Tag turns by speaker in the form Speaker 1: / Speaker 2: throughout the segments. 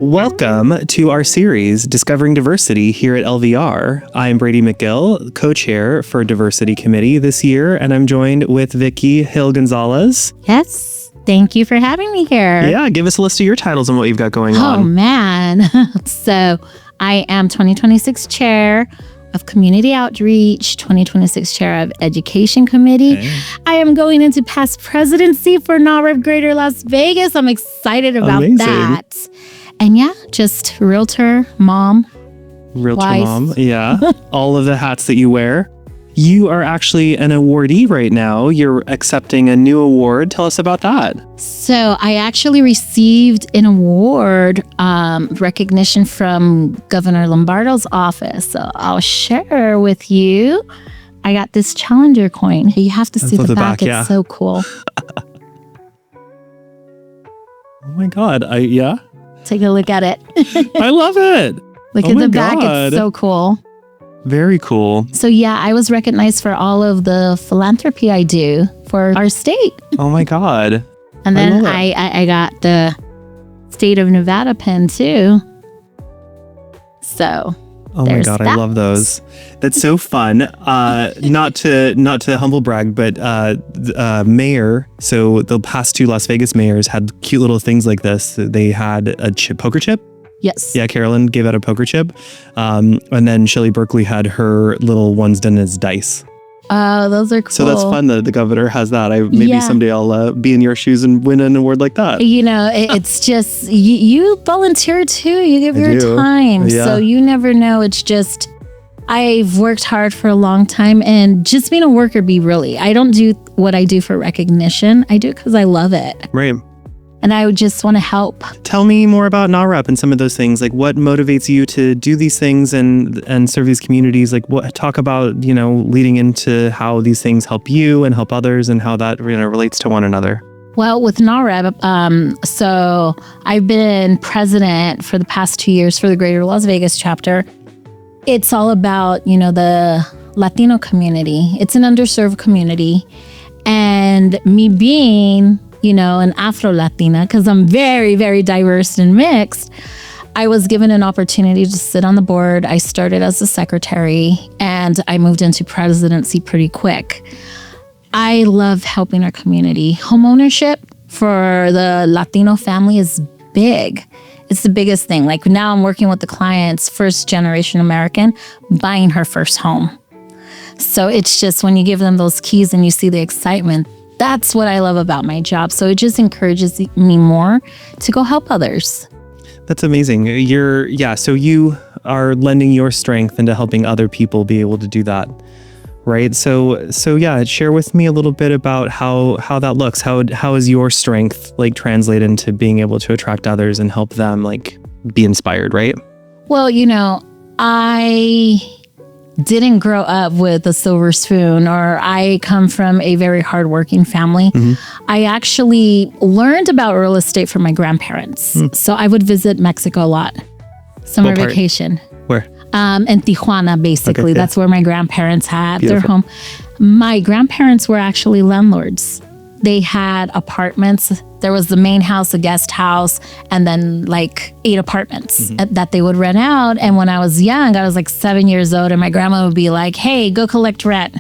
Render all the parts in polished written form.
Speaker 1: Welcome to our series, Discovering Diversity, here at LVR. I'm Brady McGill, co-chair for Diversity Committee this year, and I'm joined with Vikki Hill-Gonzalez.
Speaker 2: Yes, thank you for having me here.
Speaker 1: Yeah, give us a list of your titles and what you've got going on.
Speaker 2: Oh, man. So I am 2026 chair of Community Outreach, 2026 chair of Education Committee. Okay. I am going into past presidency for NAREP Greater Las Vegas. I'm excited about that. And yeah, just realtor, mom, wife.
Speaker 1: Yeah. All of the hats that you wear. You are actually an awardee right now. You're accepting a new award. Tell us about that.
Speaker 2: So I actually received an award, recognition from Governor Lombardo's office. So I'll share with you. I got this Challenger coin. You have to see the back. It's so cool.
Speaker 1: Oh my God. Yeah.
Speaker 2: Take a look at it.
Speaker 1: I love it.
Speaker 2: Look at the back. It's so cool.
Speaker 1: Very cool.
Speaker 2: So yeah, I was recognized for all of the philanthropy I do for our state.
Speaker 1: Oh my God.
Speaker 2: And then I got the state of Nevada pin too. So
Speaker 1: oh my God, I love those. That's so fun. Not to humble brag, but mayor, so the past two Las Vegas mayors had cute little things like this. They had a poker chip.
Speaker 2: Yes.
Speaker 1: Yeah, Carolyn gave out a poker chip. And then Shelley Berkeley had her little ones done as dice.
Speaker 2: Oh, those are cool.
Speaker 1: So that's fun that the governor has that. Maybe someday I'll be in your shoes and win an award like that.
Speaker 2: You know, it's just, you volunteer too. You give your time. Yeah. So you never know. It's just, I've worked hard for a long time, and just being a worker bee, really. I don't do what I do for recognition. I do it because I love it.
Speaker 1: Right.
Speaker 2: And I would just want to help.
Speaker 1: Tell me more about NAREP and some of those things. Like, what motivates you to do these things and serve these communities? Like, talk about, leading into how these things help you and help others, and how that relates to one another.
Speaker 2: Well, with NAREP, so I've been president for the past 2 years for the Greater Las Vegas chapter. It's all about, the Latino community. It's an underserved community. And me being an Afro-Latina, because I'm very, very diverse and mixed, I was given an opportunity to sit on the board. I started as a secretary, and I moved into presidency pretty quick. I love helping our community. Homeownership for the Latino family is big. It's the biggest thing. Like now I'm working with the clients, first generation American, buying her first home. So it's just when you give them those keys and you see the excitement, that's what I love about my job. So it just encourages me more to go help others.
Speaker 1: That's amazing. So you are lending your strength into helping other people be able to do that, right? So yeah, share with me a little bit about how that looks. How is your strength translate into being able to attract others and help them be inspired, right?
Speaker 2: Well, I didn't grow up with a silver spoon, or I come from a very hardworking family. Mm-hmm. I actually learned about real estate from my grandparents. So I would visit Mexico a lot. Summer vacation.
Speaker 1: Where?
Speaker 2: In Tijuana, basically.
Speaker 1: Okay,
Speaker 2: That's where my grandparents had
Speaker 1: Beautiful.
Speaker 2: their home. My grandparents were actually landlords. They had apartments. There was the main house, a guest house, and then 8 apartments that they would rent out. And when I was young, I was 7 years old, and my grandma would be like, "Hey, go collect rent."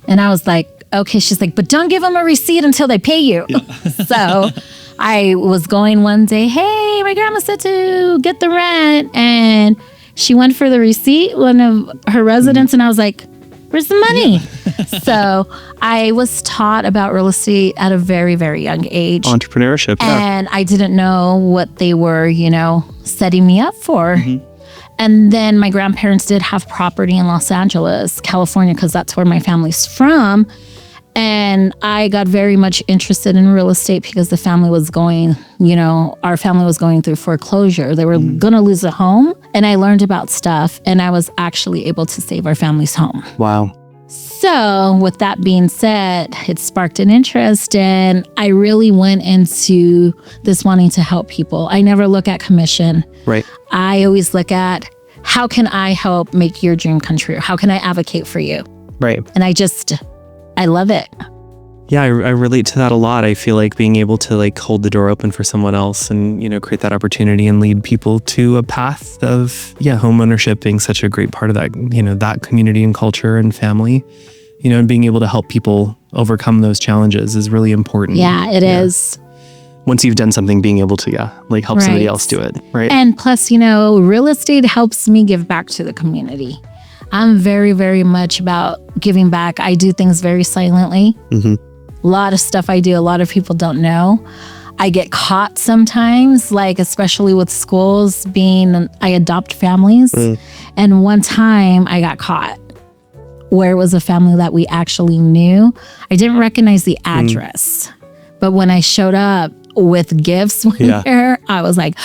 Speaker 2: And I was like, okay. She's like, "But don't give them a receipt until they pay you." Yeah. So I was going one day, "Hey, my grandma said to get the rent." And she went for the receipt, one of her residents, and I was like, "Where's the money?" So I was taught about real estate at a very, very young age.
Speaker 1: Entrepreneurship,
Speaker 2: And I didn't know what they were, setting me up for. Mm-hmm. And then my grandparents did have property in Los Angeles, California, because that's where my family's from. And I got very much interested in real estate because the family was going, our family was going through foreclosure. They were going to lose a home. And I learned about stuff, and I was actually able to save our family's home.
Speaker 1: Wow.
Speaker 2: So with that being said, it sparked an interest, and I really went into this wanting to help people. I never look at commission.
Speaker 1: Right.
Speaker 2: I always look at, how can I help make your dream come true? How can I advocate for you?
Speaker 1: Right.
Speaker 2: And I love it.
Speaker 1: Yeah, I relate to that a lot. I feel like being able to like hold the door open for someone else and, you know, create that opportunity and lead people to a path of, home ownership being such a great part of that, you know, that community and culture and family, you know, and being able to help people overcome those challenges is really important.
Speaker 2: Yeah, it is.
Speaker 1: Once you've done something, being able to, like help somebody else do it. Right.
Speaker 2: And plus, you know, real estate helps me give back to the community. I'm very, very much about giving back. I do things very silently. A lot of stuff I do, a lot of people don't know. I get caught sometimes, like especially with schools I adopt families. And one time I got caught where it was a family that we actually knew. I didn't recognize the address, but when I showed up with gifts there, I was like,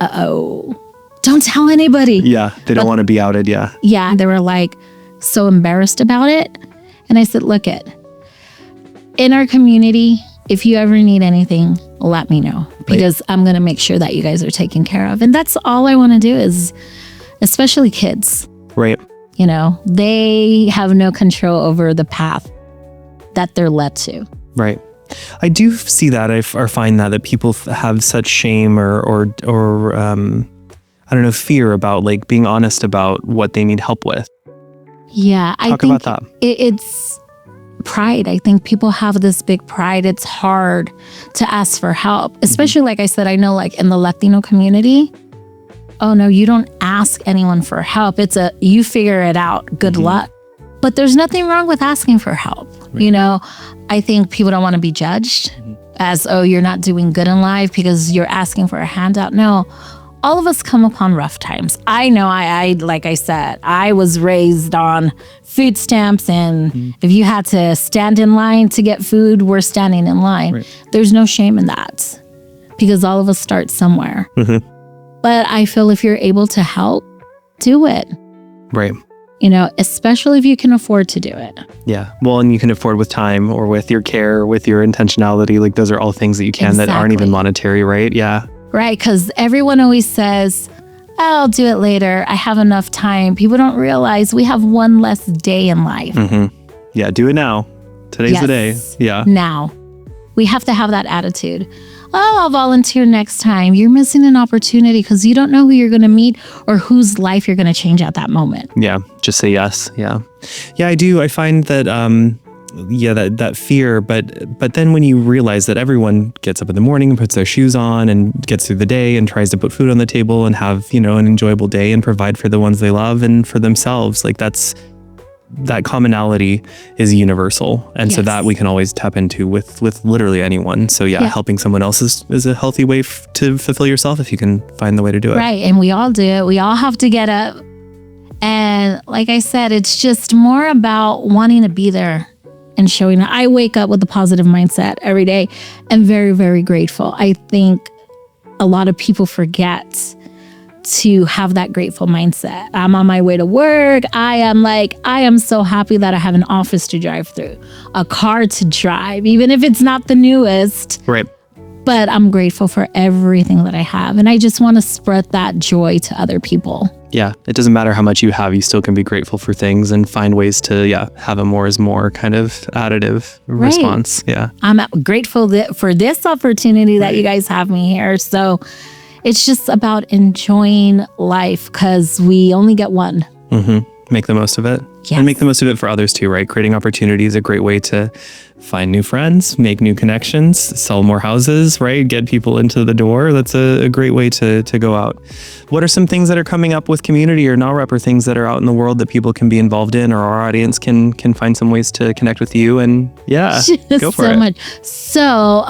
Speaker 2: uh-oh, don't tell anybody.
Speaker 1: Yeah, they don't want to be outed,
Speaker 2: Yeah, they were like so embarrassed about it. And I said, look in our community, if you ever need anything, let me know because I'm going to make sure that you guys are taken care of. And that's all I want to do is, especially kids.
Speaker 1: Right.
Speaker 2: You know, they have no control over the path that they're led to.
Speaker 1: Right. I do see that or find that people have such shame or I don't know, fear about like being honest about what they need help with.
Speaker 2: Yeah.
Speaker 1: Talk about that.
Speaker 2: It's pride. I think people have this big pride. It's hard to ask for help, especially like I said, I know like in the Latino community, oh no, you don't ask anyone for help. It's you figure it out. Good luck. But there's nothing wrong with asking for help. Right. You know, I think people don't want to be judged as, oh, you're not doing good in life because you're asking for a handout. No, all of us come upon rough times. I know I like I said, I was raised on food stamps and if you had to stand in line to get food, we're standing in line. Right. There's no shame in that because all of us start somewhere. But I feel if you're able to help, do it.
Speaker 1: Right.
Speaker 2: You know, especially if you can afford to do it.
Speaker 1: Yeah. Well, and you can afford with time or with your care, with your intentionality. Like those are all things that you can that aren't even monetary, right? Yeah.
Speaker 2: Right. Because everyone always says, I'll do it later. I have enough time. People don't realize we have one less day in life.
Speaker 1: Yeah. Do it now. Today's the day. Yeah.
Speaker 2: Now. We have to have that attitude. Oh, I'll volunteer next time. You're missing an opportunity because you don't know who you're going to meet or whose life you're going to change at that moment.
Speaker 1: Yeah. Just say yes. Yeah. Yeah, I do. I find that, that fear. But then when you realize that everyone gets up in the morning and puts their shoes on and gets through the day and tries to put food on the table and have, you know, an enjoyable day and provide for the ones they love and for themselves, like that commonality is universal. And so that we can always tap into with literally anyone. So helping someone else is a healthy way to fulfill yourself if you can find the way to do it.
Speaker 2: Right. And we all do it. We all have to get up. And like I said, it's just more about wanting to be there and showing up. I wake up with a positive mindset every day and very, very grateful. I think a lot of people forget to have that grateful mindset. I'm on my way to work. I am so happy that I have an office to drive through, a car to drive, even if it's not the newest.
Speaker 1: Right.
Speaker 2: But I'm grateful for everything that I have. And I just want to spread that joy to other people.
Speaker 1: Yeah. It doesn't matter how much you have. You still can be grateful for things and find ways to, have a more is more kind of additive response. Yeah.
Speaker 2: I'm grateful for this opportunity that you guys have me here. So it's just about enjoying life because we only get one.
Speaker 1: Make the most of it. Yes. And make the most of it for others too, right? Creating opportunity is a great way to find new friends, make new connections, sell more houses, right? Get people into the door. That's a great way to go out. What are some things that are coming up with community or NAREP or things that are out in the world that people can be involved in or our audience can find some ways to connect with you? And go for it.
Speaker 2: So much. So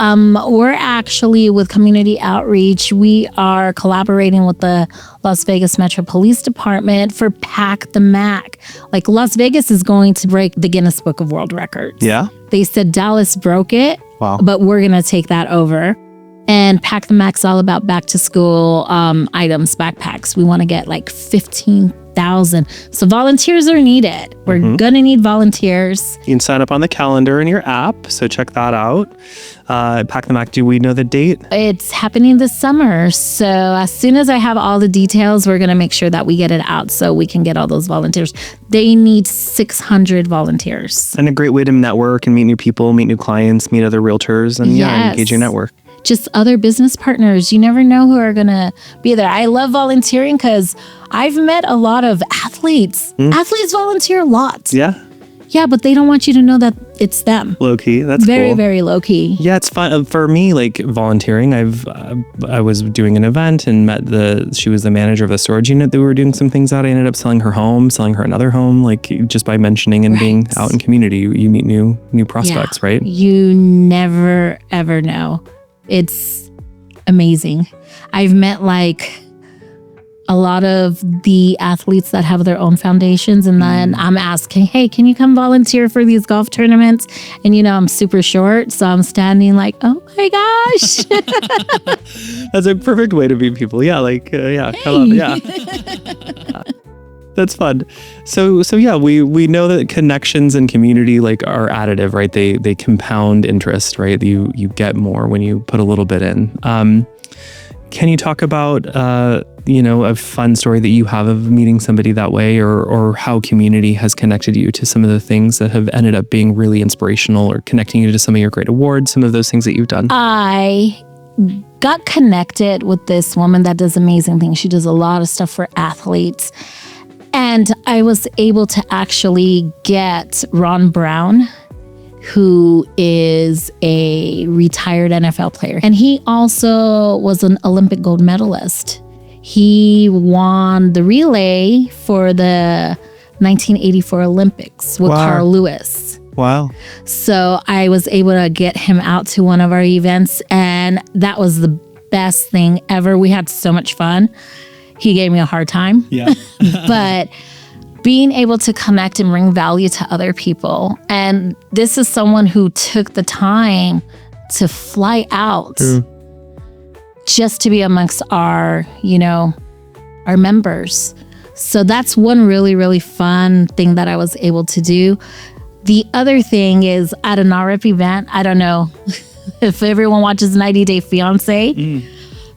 Speaker 2: we're actually with community outreach. We are collaborating with the Las Vegas Metro Police Department for Pack the Mac. Like Las Vegas is going to break the Guinness Book of World Records.
Speaker 1: Yeah.
Speaker 2: They said Dallas broke it.
Speaker 1: Wow.
Speaker 2: But we're going to take that over. And Pack the Mac's all about back to school items, backpacks. We want to get like 15,000 100,000. So volunteers are needed. We're going to need volunteers.
Speaker 1: You can sign up on the calendar in your app. So check that out. Pack the Mac, do we know the date?
Speaker 2: It's happening this summer. So as soon as I have all the details, we're going to make sure that we get it out so we can get all those volunteers. They need 600 volunteers.
Speaker 1: And a great way to network and meet new people, meet new clients, meet other realtors, and engage your network.
Speaker 2: Just other business partners. You never know who are going to be there. I love volunteering because I've met a lot of athletes. Athletes volunteer lots.
Speaker 1: Yeah.
Speaker 2: Yeah, but they don't want you to know that it's them.
Speaker 1: Low key. That's
Speaker 2: very,
Speaker 1: cool.
Speaker 2: Very low key.
Speaker 1: Yeah, it's fun for me. Like volunteering, I was doing an event and met she was the manager of the storage unit that we were doing some things at. I ended up selling her home, selling her another home. Like just by mentioning and being out in community, you meet new prospects, right?
Speaker 2: You never ever know. It's amazing. I've met like a lot of the athletes that have their own foundations, and then I'm asking, hey, can you come volunteer for these golf tournaments? And I'm super short, so I'm standing like, oh my gosh.
Speaker 1: That's a perfect way to meet people. Yeah, like
Speaker 2: Hey.
Speaker 1: That's fun. So yeah, we know that connections and community like are additive, right? They compound interest, right? You get more when you put a little bit in. Can you talk about a fun story that you have of meeting somebody that way, or how community has connected you to some of the things that have ended up being really inspirational, or connecting you to some of your great awards, some of those things that you've done?
Speaker 2: I got connected with this woman that does amazing things. She does a lot of stuff for athletes. And I was able to actually get Ron Brown, who is a retired NFL player. And he also was an Olympic gold medalist. He won the relay for the 1984 Olympics with Carl Lewis.
Speaker 1: Wow.
Speaker 2: So I was able to get him out to one of our events, and that was the best thing ever. We had so much fun. He gave me a hard time.
Speaker 1: Yeah.
Speaker 2: But being able to connect and bring value to other people. And this is someone who took the time to fly out just to be amongst our members. So that's one really, really fun thing that I was able to do. The other thing is at an REP event, I don't know if everyone watches 90 Day Fiancé.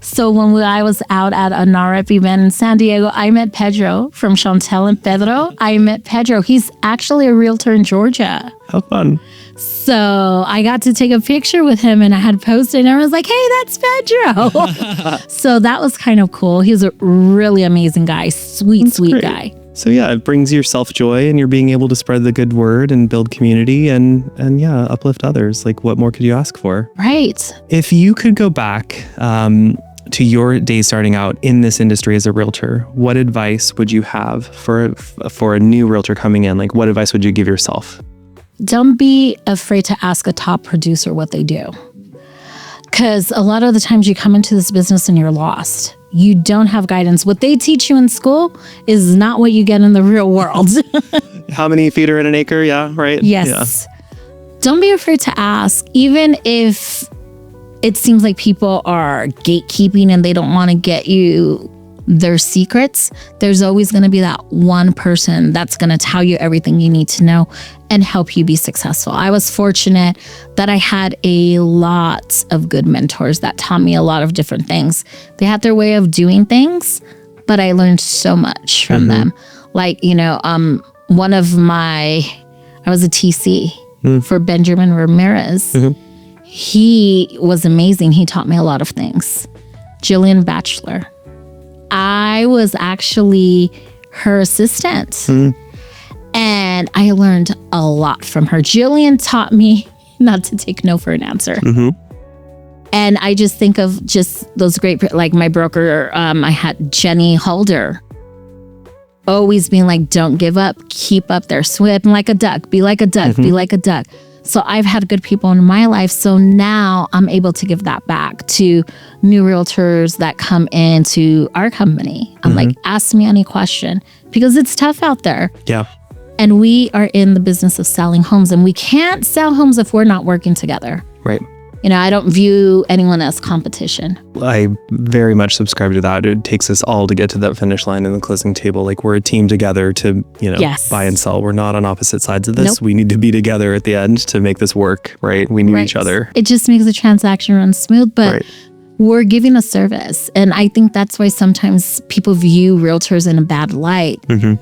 Speaker 2: So when I was out at a NAREP event in San Diego, I met Pedro from Chantel and Pedro. I met Pedro. He's actually a realtor in Georgia.
Speaker 1: How fun.
Speaker 2: So I got to take a picture with him, and I had posted, and I was like, hey, that's Pedro. So that was kind of cool. He's a really amazing guy. Sweet guy.
Speaker 1: So yeah, it brings yourself joy, and you're being able to spread the good word and build community and uplift others. Like, what more could you ask for?
Speaker 2: Right.
Speaker 1: If you could go back to your days starting out in this industry as a realtor, what advice would you have for a new realtor coming in? Like, what advice would you give yourself?
Speaker 2: Don't be afraid to ask a top producer what they do. Because a lot of the times you come into this business and you're lost. You don't have guidance. What they teach you in school is not what you get in the real world.
Speaker 1: How many feet are in an acre? Yeah, right?
Speaker 2: Yes. Yeah. Don't be afraid to ask, even if it seems like people are gatekeeping and they don't want to get you their secrets. There's always going to be that one person that's going to tell you everything you need to know and help you be successful. I was fortunate that I had a lot of good mentors that taught me a lot of different things. They had their way of doing things, but I learned so much from them. Like, I was a TC for Benjamin Ramirez. He was amazing. He taught me a lot of things. Jillian Batchelor. I was actually her assistant. And I learned a lot from her. Jillian taught me not to take no for an answer. And I just think of just those great, like my broker, I had Jenny Halder. Always being like, don't give up, keep up there, swim like a duck, be like a duck, be like a duck. So I've had good people in my life. So now I'm able to give that back to new realtors that come into our company. I'm like, ask me any question, because it's tough out there.
Speaker 1: Yeah.
Speaker 2: And we are in the business of selling homes, and we can't sell homes if we're not working together.
Speaker 1: Right.
Speaker 2: I don't view anyone as competition.
Speaker 1: I very much subscribe to that. It takes us all to get to that finish line in the closing table. Like we're a team together to,
Speaker 2: Yes.
Speaker 1: buy and sell. We're not on opposite sides of this.
Speaker 2: Nope.
Speaker 1: We need to be together at the end to make this work, right? We need
Speaker 2: Right.
Speaker 1: each other.
Speaker 2: It just makes the transaction run smooth, but
Speaker 1: Right.
Speaker 2: we're giving a service. And I think that's why sometimes people view realtors in a bad light.
Speaker 1: Mm-hmm.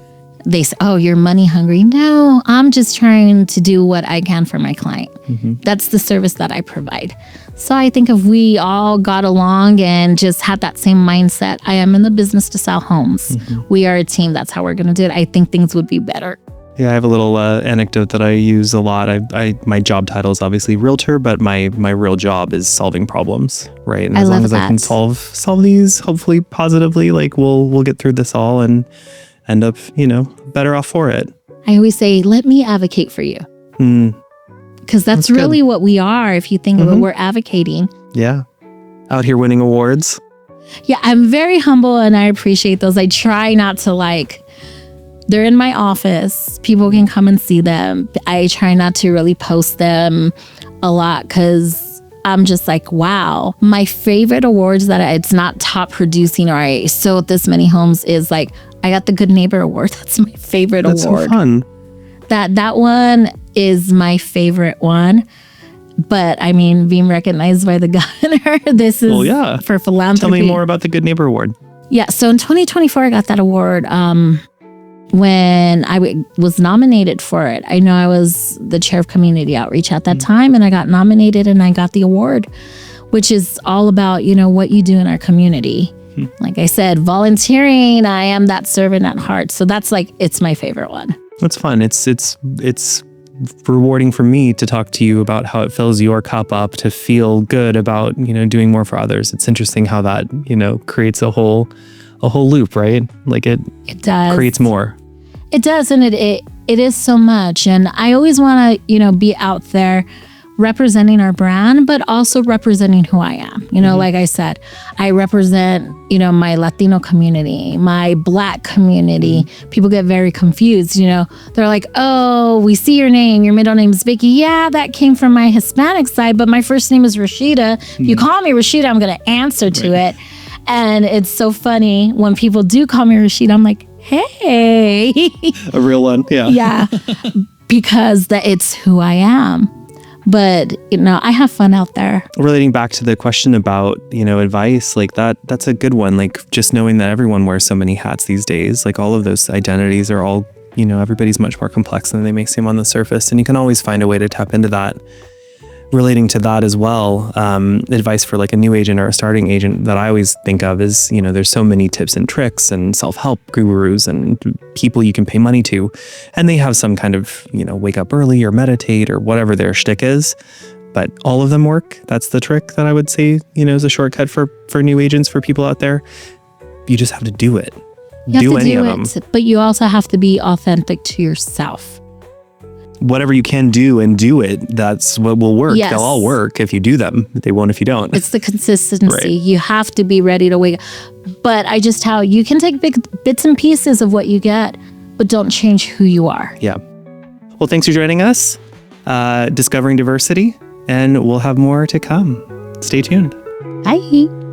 Speaker 2: They say, oh, you're money hungry. No, I'm just trying to do what I can for my client.
Speaker 1: Mm-hmm.
Speaker 2: That's the service that I provide. So I think if we all got along and just had that same mindset, I am in the business to sell homes.
Speaker 1: Mm-hmm.
Speaker 2: We are a team. That's how we're going to do it. I think things would be better.
Speaker 1: Yeah, I have a little anecdote that I use a lot. My job title is obviously realtor, but my real job is solving problems, right? And
Speaker 2: I
Speaker 1: as long
Speaker 2: love
Speaker 1: as I can
Speaker 2: that.
Speaker 1: solve these, hopefully positively, like we'll get through this all and end up, better off for it.
Speaker 2: I always say, let me advocate for you. Because that's
Speaker 1: good.
Speaker 2: really what we are. If you think of it, we're advocating.
Speaker 1: Yeah. Out here winning awards.
Speaker 2: Yeah, I'm very humble and I appreciate those. I try not to they're in my office. People can come and see them. I try not to really post them a lot because I'm just like, wow. My favorite awards that it's not top producing or I sold this many homes is I got the Good Neighbor Award. That's my favorite
Speaker 1: That's
Speaker 2: award.
Speaker 1: so fun.
Speaker 2: That one is my favorite one. But I mean, being recognized by the governor, this is for philanthropy.
Speaker 1: Tell me more about the Good Neighbor Award.
Speaker 2: Yeah. So in 2024, I got that award when I was nominated for it. I know I was the chair of community outreach at that time, and I got nominated and I got the award, which is all about, what you do in our community. Like I said, volunteering, I am that servant at heart. So that's it's my favorite one.
Speaker 1: That's fun. It's rewarding for me to talk to you about how it fills your cup up, to feel good about, doing more for others. It's interesting how that, creates a whole loop, right? Like it
Speaker 2: does.
Speaker 1: Creates more.
Speaker 2: It does. And it is so much. And I always want to, be out there representing our brand, but also representing who I am. Like I said, I represent, my Latino community, my Black community. People get very confused. They're like, oh, we see your name. Your middle name is Vikki. Yeah, that came from my Hispanic side, but my first name is Rashitia. If you call me Rashitia, I'm going to answer to it. And it's so funny when people do call me Rashitia, I'm like, hey.
Speaker 1: A real one. Yeah.
Speaker 2: Yeah. Because it's who I am. But, I have fun out there.
Speaker 1: Relating back to the question about, advice, like that's a good one. Like just knowing that everyone wears so many hats these days, like all of those identities are all, everybody's much more complex than they may seem on the surface. And you can always find a way to tap into that. Relating to that as well, advice for a new agent or a starting agent that I always think of is, there's so many tips and tricks and self-help gurus and people you can pay money to. And they have some kind of, wake up early or meditate or whatever their shtick is. But all of them work. That's the trick that I would say, is a shortcut for new agents, for people out there. You just have to do it. Do any of them.
Speaker 2: But you also have to be authentic to yourself.
Speaker 1: Whatever you can do and do it, that's what will work.
Speaker 2: Yes.
Speaker 1: They'll all work if you do them. They won't if you don't.
Speaker 2: It's the consistency.
Speaker 1: Right.
Speaker 2: You have to be ready to wake up. But you can take big bits and pieces of what you get, but don't change who you are.
Speaker 1: Yeah. Well, thanks for joining us. Discovering Diversity, and we'll have more to come. Stay tuned.
Speaker 2: Bye.